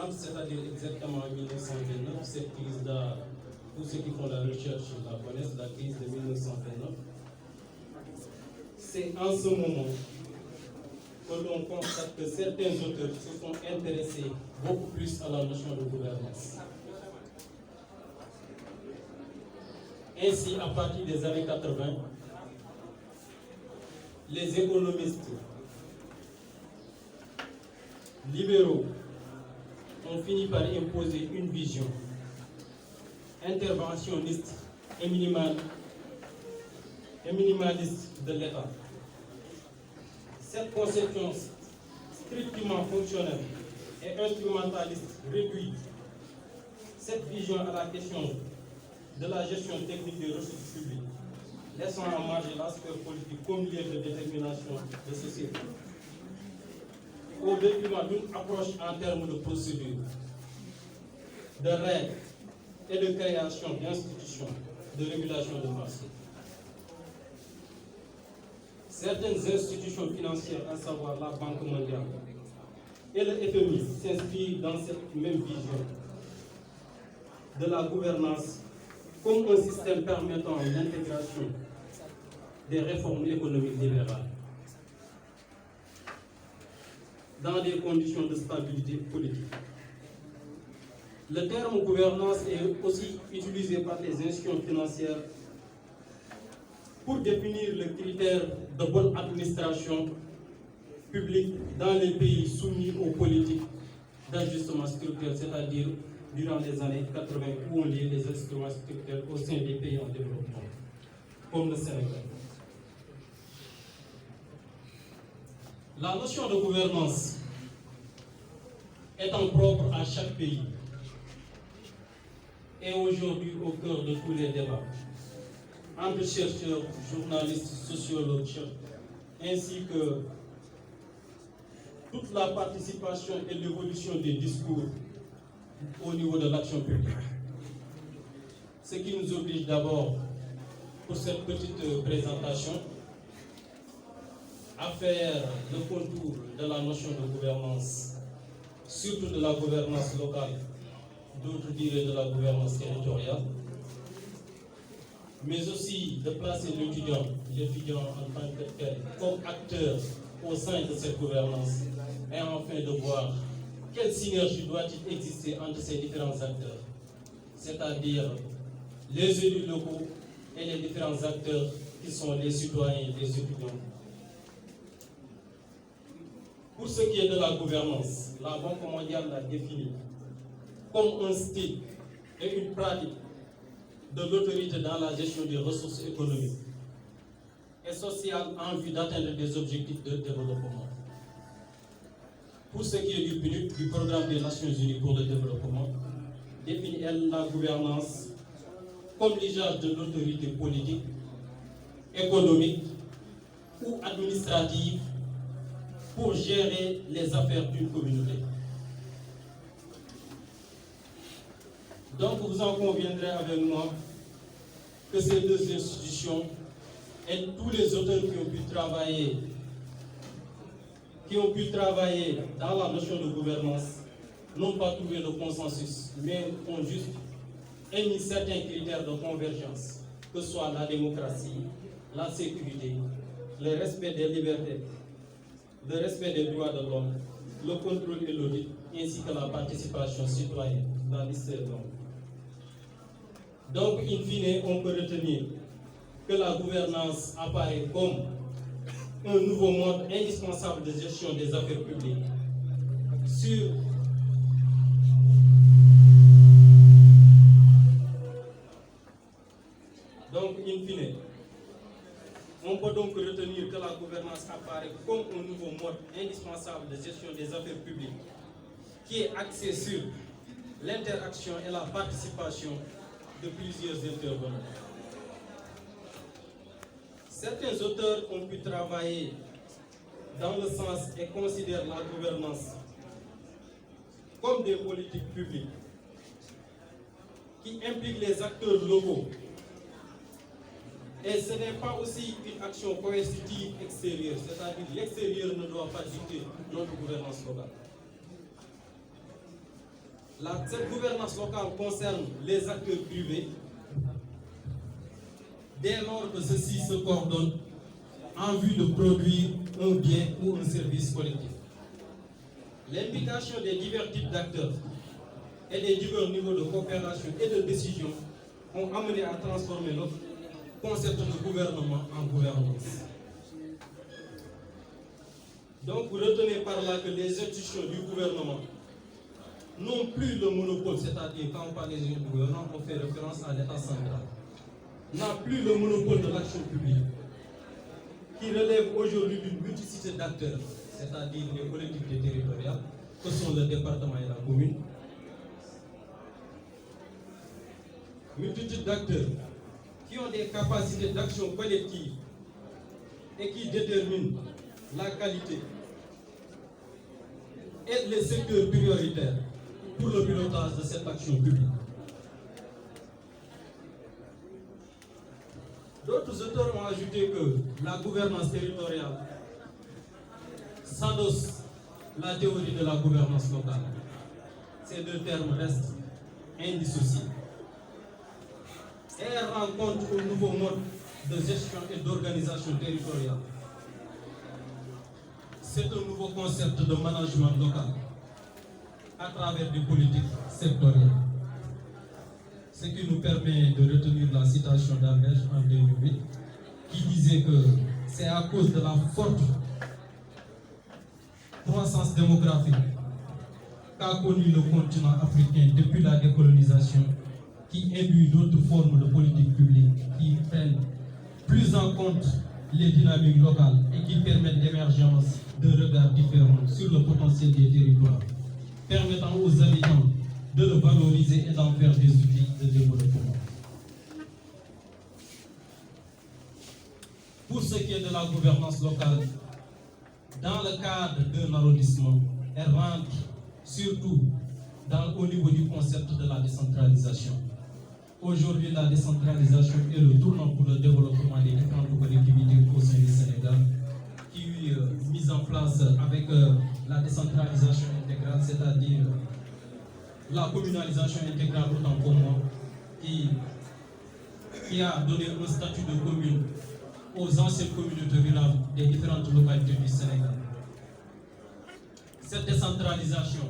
entre, c'est-à-dire exactement 1929, cette crise-là, tous ceux qui font la recherche la connaissent, la crise de 1929. C'est en ce moment que l'on constate que certains auteurs se sont intéressés beaucoup plus à la notion de gouvernance. Ainsi, à partir des années 80, les économistes libéraux ont fini par imposer une vision interventionniste et minimaliste de l'État. Cette conception strictement fonctionnelle et instrumentaliste réduit cette vision à la question de la gestion technique des ressources publiques, laissant en marge l'aspect politique comme lieu de détermination de société, au détriment d'une approche en termes de procédure, de règles et de création d'institutions de régulation de marché. Certaines institutions financières, à savoir la Banque mondiale et le FMI, s'inscrivent dans cette même vision de la gouvernance comme un système permettant l'intégration des réformes économiques libérales dans des conditions de stabilité politique. Le terme gouvernance est aussi utilisé par les institutions financières pour définir le critère de bonne administration publique dans les pays soumis aux politiques d'ajustement structurel, c'est-à-dire durant les années 80 où on lit les instruments structurels au sein des pays en développement, comme le Sénégal. La notion de gouvernance étant propre à chaque pays est aujourd'hui au cœur de tous les débats entre chercheurs, journalistes, sociologues, ainsi que toute la participation et l'évolution des discours au niveau de l'action publique. Ce qui nous oblige d'abord, pour cette petite présentation, à faire le contour de la notion de gouvernance, surtout de la gouvernance locale, d'autres diraient de la gouvernance territoriale, mais aussi de placer l'étudiant en tant que tel comme acteur au sein de cette gouvernance, et enfin de voir quelle synergie doit-il exister entre ces différents acteurs, c'est-à-dire les élus locaux et les différents acteurs qui sont les citoyens et les étudiants. Pour ce qui est de la gouvernance, la Banque mondiale l'a définie comme un style et une pratique de l'autorité dans la gestion des ressources économiques et sociales en vue d'atteindre des objectifs de développement. Pour ce qui est du PNUD, du Programme des Nations Unies pour le développement, définit elle la gouvernance comme l'usage de l'autorité politique, économique ou administrative pour gérer les affaires d'une communauté. Donc vous en conviendrez avec moi que ces deux institutions et tous les auteurs qui ont pu travailler dans la notion de gouvernance n'ont pas trouvé le consensus, mais ont juste émis certains critères de convergence, que ce soit la démocratie, la sécurité, le respect des libertés, le respect des droits de l'homme, le contrôle et l'audit, ainsi que la participation citoyenne. La liste est longue. Donc, in fine, on peut retenir que la gouvernance apparaît comme un nouveau mode indispensable de gestion des affaires publiques Donc, in fine, on peut donc retenir que la gouvernance apparaît comme un nouveau mode indispensable de gestion des affaires publiques qui est axé sur l'interaction et la participation de plusieurs intervenants. Certains auteurs ont pu travailler dans le sens et considèrent la gouvernance comme des politiques publiques qui impliquent les acteurs locaux. Et ce n'est pas aussi une action coercitive extérieure, c'est-à-dire l'extérieur ne doit pas dicter notre gouvernance locale. Cette gouvernance locale concerne les acteurs privés dès lors que ceux-ci se coordonnent en vue de produire un bien ou un service collectif. L'implication des divers types d'acteurs et des divers niveaux de coopération et de décision ont amené à transformer le concept de gouvernement en gouvernance. Donc vous retenez par là que les institutions du gouvernement n'ont plus le monopole, c'est-à-dire quand on parle des institutions du gouvernement, on fait référence à l'État central, n'a plus le monopole de l'action publique, qui relève aujourd'hui d'une multiplicité d'acteurs, c'est-à-dire les collectivités territoriales, que sont le département et la commune. Multitude d'acteurs qui ont des capacités d'action collective et qui déterminent la qualité et les secteurs prioritaires pour le pilotage de cette action publique. D'autres auteurs ont ajouté que la gouvernance territoriale s'adosse à la théorie de la gouvernance locale. Ces deux termes restent indissociés. Elle rencontre un nouveau mode de gestion et d'organisation territoriale. C'est un nouveau concept de management local à travers des politiques sectorielles. Ce qui nous permet de retenir la citation d'Albert en 2008 qui disait que c'est à cause de la forte croissance démographique qu'a connu le continent africain depuis la décolonisation qui induit d'autres formes de politique publique qui prennent plus en compte les dynamiques locales et qui permettent l'émergence de regards différents sur le potentiel des territoires, permettant aux habitants de le valoriser et d'en faire des outils de développement. Pour ce qui est de la gouvernance locale, dans le cadre d'un arrondissement, elle rentre surtout au niveau du concept de la décentralisation. Aujourd'hui, la décentralisation est le tournant pour le développement des différentes collectivités au sein du Sénégal, qui est mise en place avec la décentralisation intégrale, c'est-à-dire la communalisation intégrale autant pour moi, qui a donné un statut de commune aux anciennes communautés rurales des différentes localités du Sénégal. Cette décentralisation,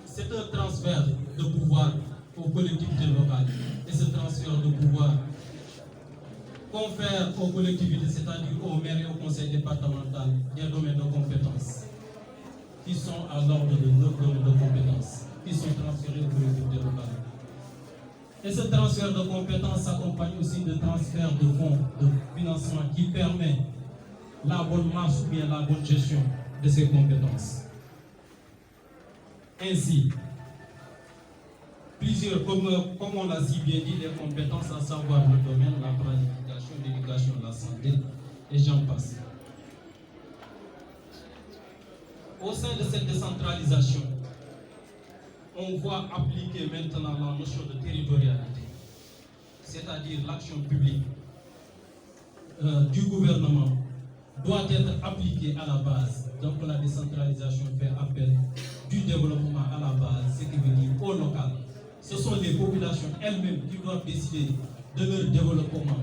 c'est un transfert de pouvoir aux collectivités locales. Et ce transfert de pouvoir confère aux collectivités, c'est-à-dire aux maires et au conseil départemental, des domaines de compétences qui sont à l'ordre de 9 domaines de compétences qui sont transférés aux collectivités locales. Et ce transfert de compétences s'accompagne aussi de transfert de fonds de financement qui permet la bonne marche ou bien la bonne gestion de ces compétences. Ainsi, plusieurs, comme on l'a si bien dit, les compétences, à savoir le domaine, la planification, l'éducation, la santé, et j'en passe. Au sein de cette décentralisation, on voit appliquer maintenant la notion de territorialité, c'est-à-dire l'action publique du gouvernement doit être appliquée à la base. Donc la décentralisation fait appel du développement à la base, ce qui veut dire au local. Ce sont les populations elles-mêmes qui doivent décider de leur développement.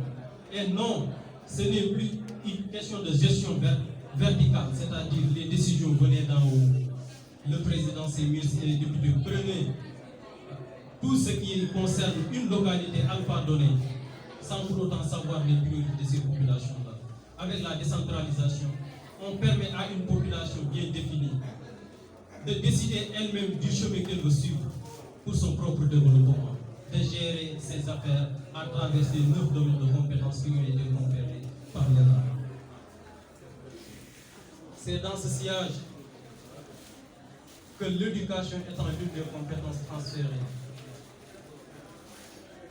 Et non, ce n'est plus une question de gestion verticale, c'est-à-dire les décisions venaient d'en haut. Le président, ses ministres et les députés prenaient tout ce qui concerne une localité alpha donnée, sans pour autant savoir les priorités de ces populations-là. Avec la décentralisation, on permet à une population bien définie de décider elle-même du chemin qu'elle veut suivre pour son propre développement, de gérer ses affaires à travers ces 9 domaines de compétences qui ont été conférés par l'État. C'est dans ce sillage que l'éducation étant l'une des compétences transférées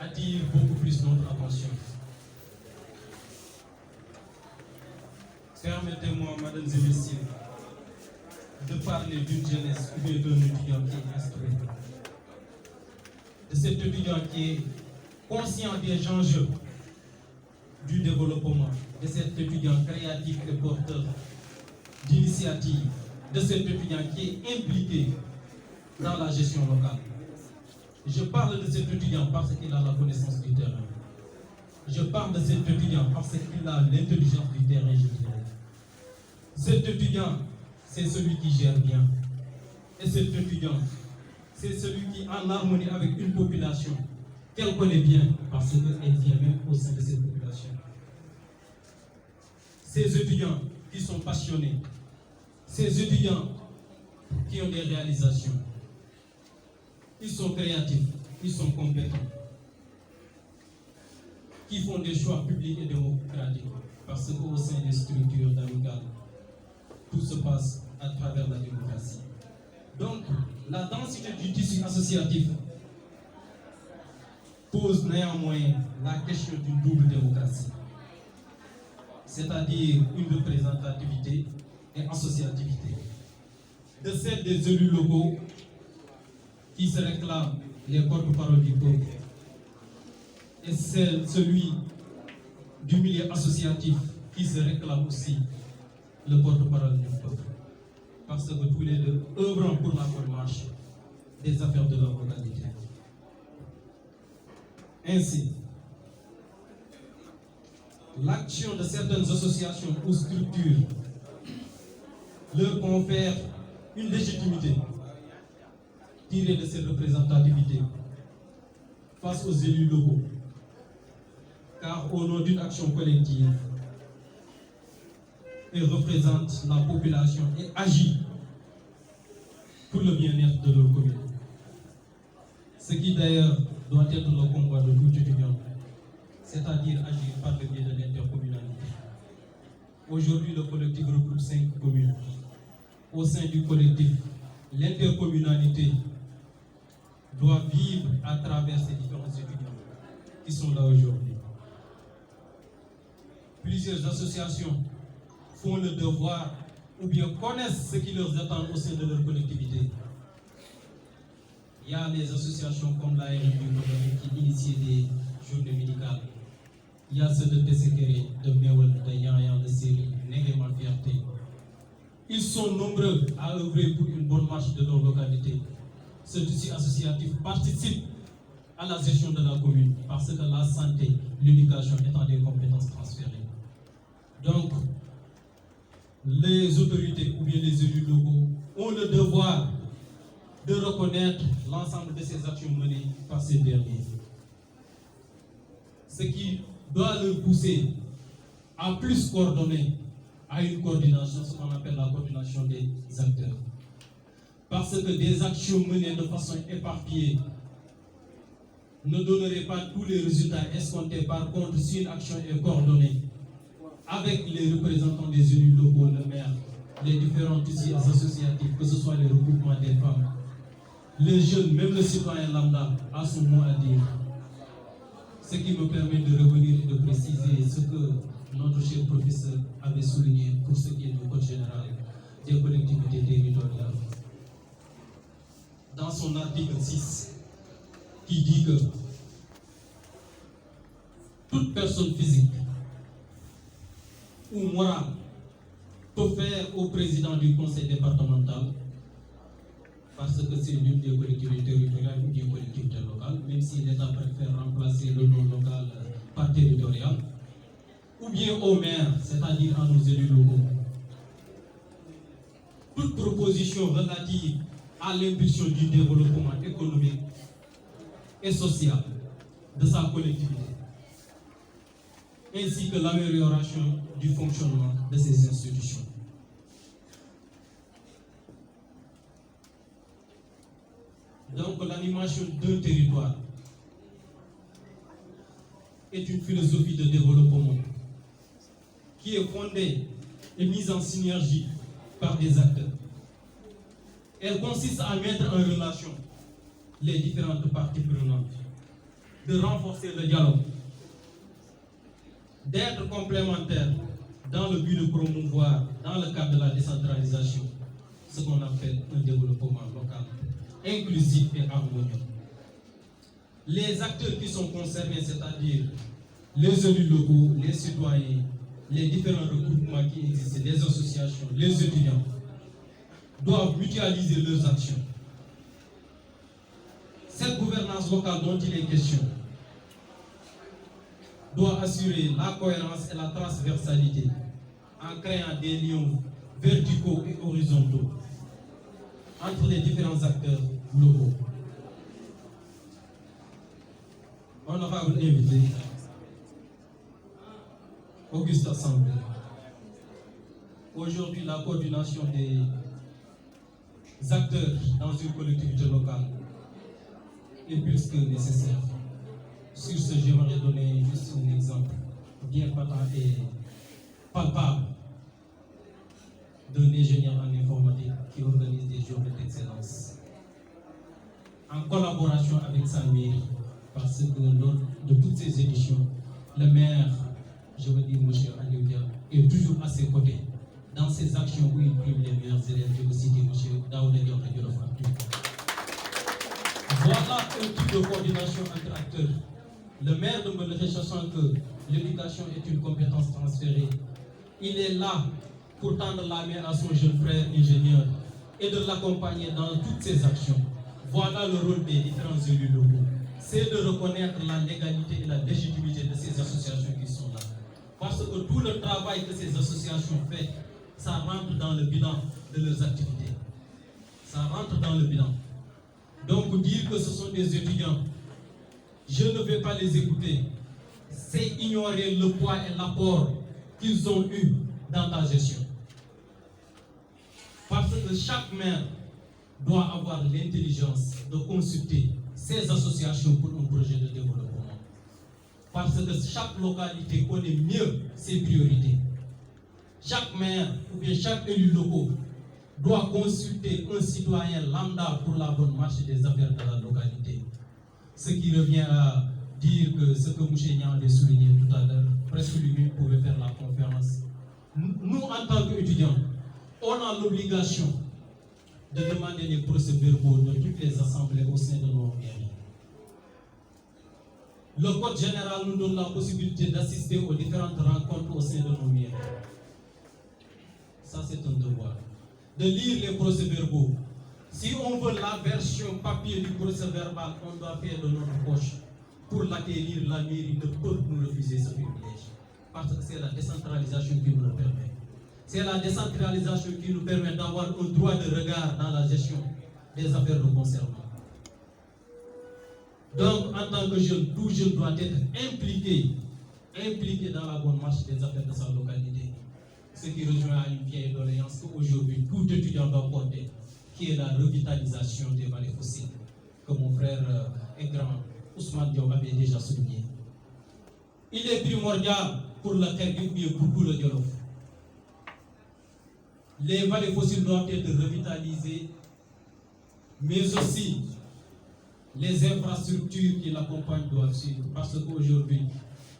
attire beaucoup plus notre attention. Permettez-moi, mesdames et messieurs, de parler d'une jeunesse ou d'un étudiant qui est instruit. De cet étudiant qui est conscient des enjeux du développement, de cet étudiant créatif et porteur d'initiatives de cet étudiant qui est impliqué dans la gestion locale. Je parle de cet étudiant parce qu'il a la connaissance du terrain. Je parle de cet étudiant parce qu'il a l'intelligence du terrain, je dirais. Cet étudiant, c'est celui qui gère bien. Et cet étudiant, c'est celui qui est en harmonie avec une population qu'elle connaît bien parce qu'elle vient même au sein de cette population. Ces étudiants qui sont passionnés, ces étudiants qui ont des réalisations, ils sont créatifs, ils sont compétents, qui font des choix publics et démocratiques parce qu'au sein des structures d'amicales, tout se passe à travers la démocratie. Donc, la densité du tissu associatif pose néanmoins la question d'une double démocratie, c'est-à-dire une représentativité et associativité. De celle des élus locaux qui se réclament les porte-parole du peuple et celui du milieu associatif qui se réclame aussi le porte-parole du peuple. Parce que tous les deux œuvrent pour la bonne marche des affaires de leur localité. Ainsi, l'action de certaines associations ou structures leur confère une légitimité tirée de cette représentativité face aux élus locaux, car au nom d'une action collective, ils représentent la population et agissent pour le bien-être de leur commune. Ce qui d'ailleurs doit être le combat de tout étudiant, c'est-à-dire agir par le biais de l'intercommunalité. Aujourd'hui, le collectif regroupe 5 communes. Au sein du collectif, l'intercommunalité doit vivre à travers ces différents étudiants qui sont là aujourd'hui. Plusieurs associations font le devoir ou bien connaissent ce qui leur attend au sein de leur collectivité. Il y a des associations comme l'ARM qui initient des journées médicales. Il y a ceux de Tessekere, de Mewel, de Yanyan, de Série, Néguéman Fierté. Ils sont nombreux à œuvrer pour une bonne marche de leur localité. Ce tissu associatif participe à la gestion de la commune parce que la santé, l'éducation étant des compétences transférées. Donc, les autorités ou bien les élus locaux ont le devoir de reconnaître l'ensemble de ces actions menées par ces derniers. Ce qui doit leur pousser à plus coordonner, à une coordination, ce qu'on appelle la coordination des acteurs. Parce que des actions menées de façon éparpillée ne donneraient pas tous les résultats escomptés. Par contre, si une action est coordonnée avec les représentants des élus locaux, le maire, les différents tissus associatifs, que ce soit les regroupements des femmes, les jeunes, même le citoyen lambda, a son mot à dire. Ce qui me permet de revenir et de préciser ce que notre cher professeur avait souligné pour ce qui est du code général des collectivités territoriales. Dans son article 6, qui dit que toute personne physique ou morale peut faire au président du conseil départemental, parce que c'est l'une des collectivités territoriales ou des collectivités locales, même si l'État préfère remplacer le nom local par territorial, ou bien au maire, c'est-à-dire à nos élus locaux. Toute proposition relative à l'impulsion du développement économique et social de sa collectivité, ainsi que l'amélioration du fonctionnement de ses institutions. Donc l'animation d'un territoire est une philosophie de développement qui est fondée et mise en synergie par des acteurs. Elle consiste à mettre en relation les différentes parties prenantes, de renforcer le dialogue, d'être complémentaires dans le but de promouvoir, dans le cadre de la décentralisation, ce qu'on appelle un développement local, inclusif et harmonieux. Les acteurs qui sont concernés, c'est-à-dire les élus locaux, les citoyens, les différents regroupements qui existent, les associations, les étudiants, doivent mutualiser leurs actions. Cette gouvernance locale dont il est question doit assurer la cohérence et la transversalité en créant des liens verticaux et horizontaux entre les différents acteurs locaux. Honorable invité, Auguste Assemblée, aujourd'hui la coordination des acteurs dans une collectivité locale est plus que nécessaire. Sur ce, j'aimerais donner juste un exemple bien patent et palpable d'un ingénieur en informatique qui organise des journées d'excellence en collaboration avec sa mairie, parce que lors de toutes ces éditions, le maire, je veux dire M. Aliodia, est toujours à ses côtés dans ces actions où il prime les meilleurs élèves. Je veux citer M. Daouda Diop de Djolof. Voilà un type de coordination entre acteurs. Le maire de Mbeleke, sachant que l'éducation est une compétence transférée, il est là pour tendre la main à son jeune frère ingénieur et de l'accompagner dans toutes ses actions. Voilà le rôle des différents élus locaux. C'est de reconnaître la légalité et la légitimité de ces associations qui sont là. Parce que tout le travail que ces associations font, ça rentre dans le bilan de leurs activités. Ça rentre dans le bilan. Donc dire que ce sont des étudiants, je ne vais pas les écouter, c'est ignorer le poids et l'apport qu'ils ont eu dans ta gestion. Parce que chaque maire doit avoir l'intelligence de consulter ces associations pour un projet de développement. Parce que chaque localité connaît mieux ses priorités. Chaque maire ou bien chaque élu local doit consulter un citoyen lambda pour la bonne marche des affaires de la localité. Ce qui revient à dire que ce que M. Nian avait souligné tout à l'heure, presque lui-même pouvait faire la conférence. Nous, en tant qu'étudiants, on a l'obligation de demander les procès-verbaux de toutes les assemblées au sein de nos mairies. Le Code général nous donne la possibilité d'assister aux différentes rencontres au sein de nos mairies. Ça, c'est un devoir. De lire les procès-verbaux. Si on veut la version papier du procès-verbal, on doit faire de notre poche. Pour l'acquérir, la mairie ne peut nous refuser ce privilège. Parce que c'est la décentralisation qui nous le permet. C'est la décentralisation qui nous permet d'avoir un droit de regard dans la gestion des affaires de conservation. Donc, en tant que jeune, tout jeune doit être impliqué dans la bonne marche des affaires de sa localité. Ce qui rejoint à une vieille doléance qu'aujourd'hui, tout étudiant doit porter, qui est la revitalisation des vallées fossiles, que mon frère et grand Ousmane Diop avait déjà souligné. Il est primordial pour la terre et pour tout le Djolof. Les vallées fossiles doivent être revitalisées, mais aussi les infrastructures qui l'accompagnent doivent suivre. Parce qu'aujourd'hui,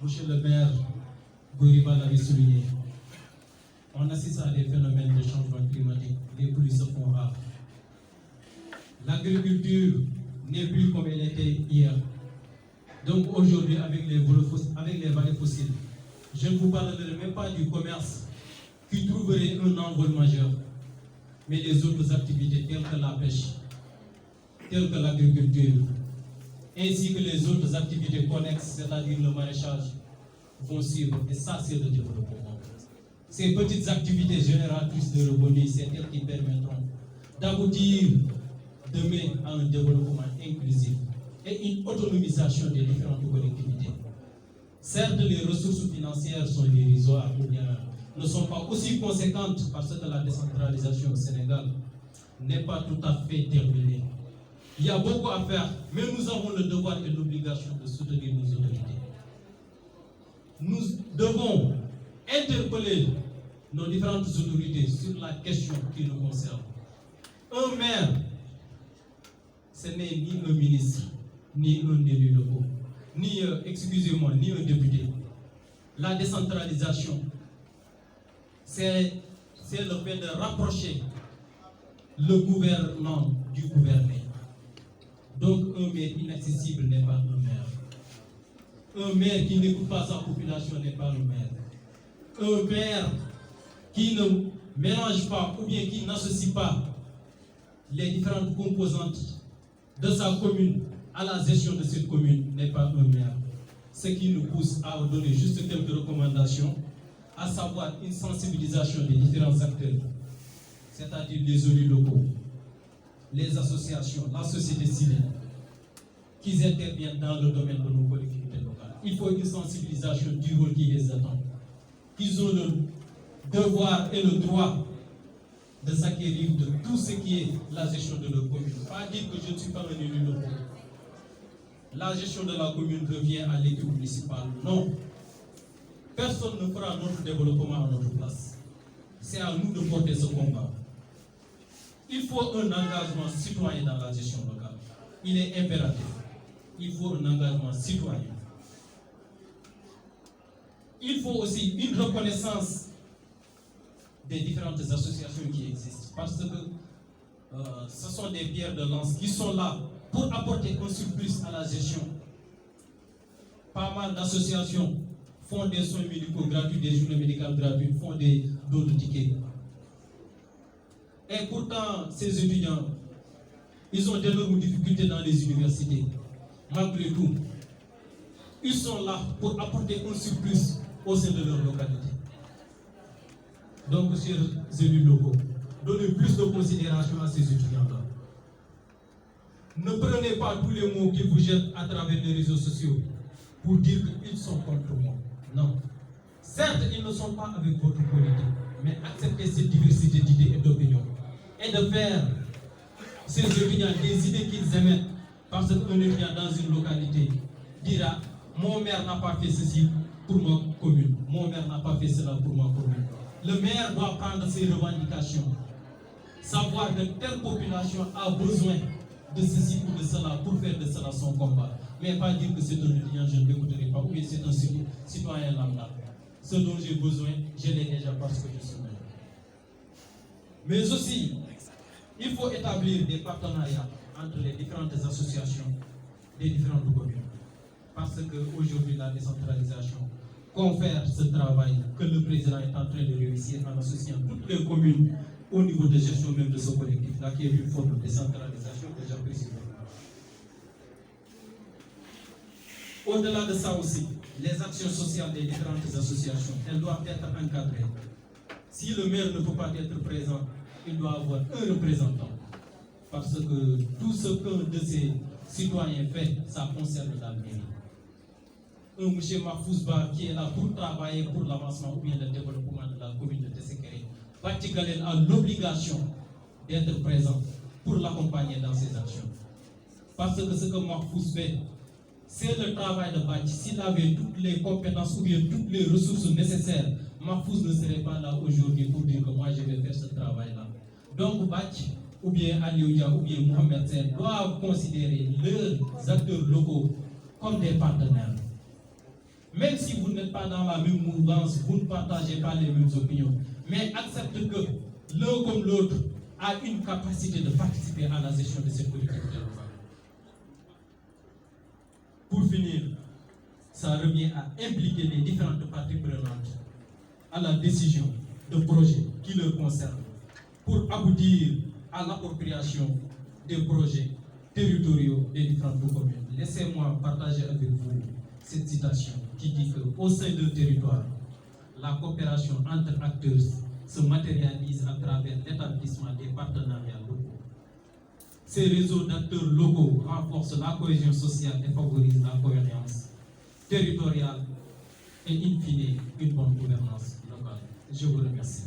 M. le maire Goriba l'avait souligné, on assiste à des phénomènes de changement climatique, les pluies se font rares. L'agriculture n'est plus comme elle était hier. Donc aujourd'hui, avec les vallées fossiles, je ne vous parlerai même pas du commerce qui trouverait un envol majeur, mais les autres activités telles que la pêche, telles que l'agriculture, ainsi que les autres activités connexes, c'est-à-dire le maraîchage, vont suivre. Et ça, c'est le développement. Ces petites activités génératrices de revenus, c'est elles qui permettront d'aboutir demain à un développement inclusif et une autonomisation des différentes collectivités. Certes, les ressources financières sont dérisoires ou bien ne sont pas aussi conséquentes parce que la décentralisation au Sénégal n'est pas tout à fait terminée. Il y a beaucoup à faire, mais nous avons le devoir et l'obligation de soutenir nos autorités. Nous devons interpeller nos différentes autorités sur la question qui nous concerne. Un maire, ce n'est ni un ministre, ni un élu local, ni, ni un député. La décentralisation, c'est le fait de rapprocher le gouvernant du gouverné. Donc un maire inaccessible n'est pas un maire. Un maire qui n'écoute pas sa population n'est pas un maire. Un maire qui ne mélange pas ou bien qui n'associe pas les différentes composantes de sa commune à la gestion de cette commune n'est pas un maire. Ce qui nous pousse à donner juste quelques recommandations, à savoir une sensibilisation des différents acteurs, c'est-à-dire les élus locaux, les associations, la société civile, qui interviennent dans le domaine de nos collectivités locales. Il faut une sensibilisation du rôle qui les attend. Qu'ils ont le devoir et le droit de s'acquérir de tout ce qui est la gestion de leur commune. Pas dire que je ne suis pas un élu local. La gestion de la commune revient à l'équipe municipale. Non. Personne ne fera notre développement à notre place. C'est à nous de porter ce combat. Il faut un engagement citoyen dans la gestion locale. Il est impératif. Il faut un engagement citoyen. Il faut aussi une reconnaissance des différentes associations qui existent. Parce que ce sont des pierres de lance qui sont là pour apporter un surplus à la gestion. Pas mal d'associations font des soins médicaux gratuits, des journées médicales gratuites, font des dons de tickets. Et pourtant, ces étudiants, ils ont d'énormes difficultés dans les universités. Malgré tout, ils sont là pour apporter un surplus au sein de leur localité. Donc, chers élus locaux, donnez plus de considération à ces étudiants-là. Ne prenez pas tous les mots qu'ils vous jettent à travers les réseaux sociaux pour dire qu'ils sont contre moi. Non. Certes, ils ne sont pas avec votre politique, mais acceptez cette diversité d'idées et d'opinions. Et de faire ces étudiants des idées qu'ils émettent, parce qu'un étudiant dans une localité dira « Mon maire n'a pas fait ceci pour ma commune, mon maire n'a pas fait cela pour ma commune ». Le maire doit prendre ses revendications, savoir que telle population a besoin de ceci ou de cela pour faire de cela son combat. Mais pas dire que c'est un étudiant, je ne l'écouterai pas, ou bien c'est un citoyen lambda. Ce dont j'ai besoin, je l'ai déjà parce que je suis maire. Mais aussi, il faut établir des partenariats entre les différentes associations des différentes communes. Parce qu'aujourd'hui, la décentralisation confère ce travail que le président est en train de réussir en associant toutes les communes au niveau de gestion même de ce collectif-là, qui est une forme de décentralisation que j'apprécie. Au-delà de ça aussi, les actions sociales des différentes associations, elles doivent être encadrées. Si le maire ne peut pas être présent, il doit avoir un représentant. Parce que tout ce qu'un de ces citoyens fait, ça concerne la mairie. Un M. Mahfouzba qui est là pour travailler pour l'avancement ou bien le développement de la commune de Tessékéré, Bathie Galel a l'obligation d'être présent pour l'accompagner dans ses actions. Parce que ce que Mahfouz fait, c'est le travail de Bathie. S'il avait toutes les compétences ou bien toutes les ressources nécessaires, Mahfouz ne serait pas là aujourd'hui pour dire que moi je vais faire ce travail-là. Donc Bathie, ou bien Alioudia, ou bien Mohamed Sen doivent considérer leurs acteurs locaux comme des partenaires. Même si vous n'êtes pas dans la même mouvance, vous ne partagez pas les mêmes opinions, mais acceptez que l'un comme l'autre a une capacité de participer à la gestion de cette collectivité locale. Pour finir, ça revient à impliquer les différentes parties prenantes à la décision de projets qui leur concernent pour aboutir à l'appropriation des projets territoriaux des différentes communes. Laissez-moi partager avec vous cette citation qui dit qu'au sein d'un territoire, la coopération entre acteurs se matérialise à travers l'établissement des partenariats locaux. Ces réseaux d'acteurs locaux renforcent la cohésion sociale et favorisent la cohérence territoriale et in fine une bonne gouvernance locale. Je vous remercie.